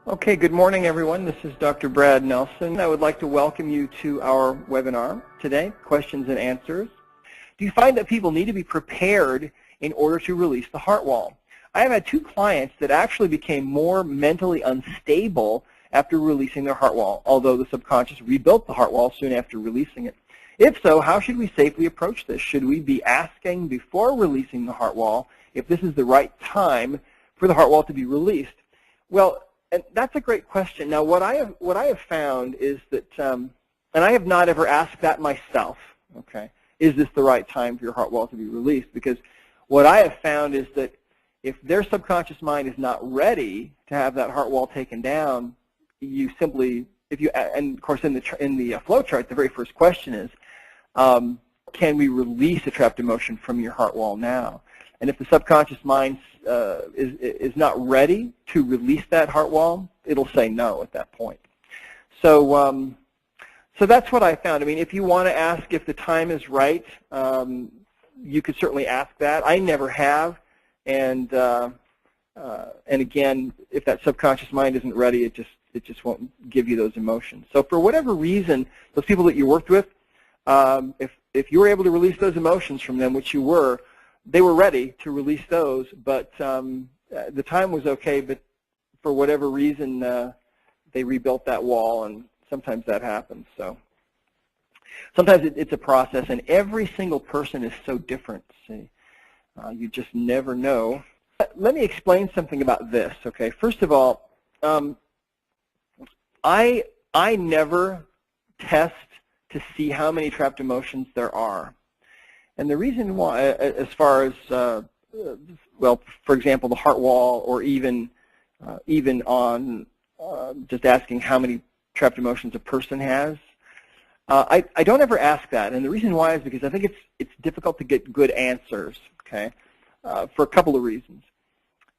Okay, good morning everyone. This is Dr. Brad Nelson. I would like to welcome you to our webinar today, Questions and Answers. Do you find that people need to be prepared in order to release the heart wall? I have had two clients that actually became more mentally unstable after releasing their heart wall, although the subconscious rebuilt the heart wall soon after releasing it. If so, how should we safely approach this? Should we be asking before releasing the heart wall if this is the right time for the heart wall to be released? Well, and that's a great question. Now, what I have found is that, and I have not ever asked that myself, okay, is this the right time for your heart wall to be released? Because what I have found is that if their subconscious mind is not ready to have that heart wall taken down, you simply, and of course in the flow chart, the very first question is, can we release a trapped emotion from your heart wall now? And if the subconscious mind is not ready to release that heart wall, it'll say no at that point. So, so that's what I found. I mean, if you want to ask if the time is right, you could certainly ask that. I never have, and again, if that subconscious mind isn't ready, it just won't give you those emotions. So for whatever reason, those people that you worked with, if you were able to release those emotions from them, which you were, they were ready to release those, but the time was okay, but for whatever reason, they rebuilt that wall, and sometimes that happens. So sometimes it's a process, and every single person is so different. See, you just never know. Let me explain something about this, okay? First of all, I never test to see how many trapped emotions there are. And the reason why, as far as, well, for example, the heart wall, or even on just asking how many trapped emotions a person has, I don't ever ask that. And the reason why is because I think it's difficult to get good answers, okay, for a couple of reasons.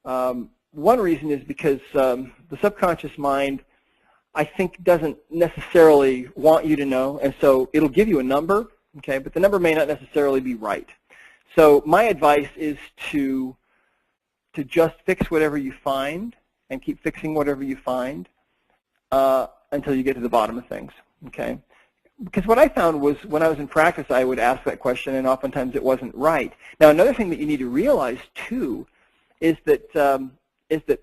One reason is because the subconscious mind, I think, doesn't necessarily want you to know, and so it'll give you a number, okay, but the number may not necessarily be right. So my advice is to just fix whatever you find and keep fixing whatever you find until you get to the bottom of things, okay? Because what I found was when I was in practice, I would ask that question, and oftentimes it wasn't right. Now, another thing that you need to realize, too, is that the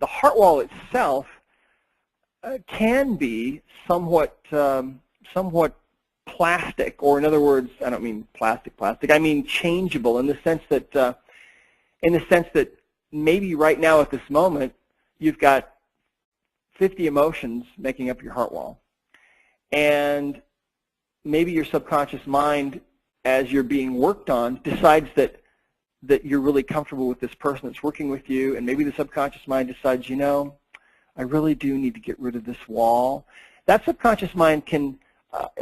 heart wall itself can be somewhat plastic, or in other words, I don't mean plastic, I mean changeable in the sense that maybe right now at this moment you've got 50 emotions making up your heart wall, and maybe your subconscious mind, as you're being worked on, decides that you're really comfortable with this person that's working with you, and maybe the subconscious mind decides, you know, I really do need to get rid of this wall. That subconscious mind can,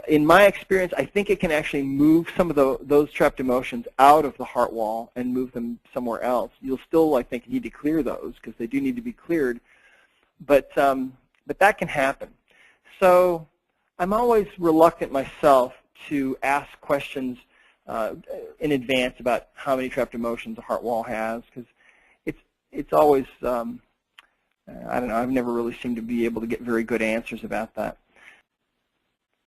in my experience, I think it can actually move some of those trapped emotions out of the heart wall and move them somewhere else. You'll still, I think, need to clear those because they do need to be cleared, but that can happen. So I'm always reluctant myself to ask questions in advance about how many trapped emotions a heart wall has, because it's always, I don't know, I've never really seemed to be able to get very good answers about that.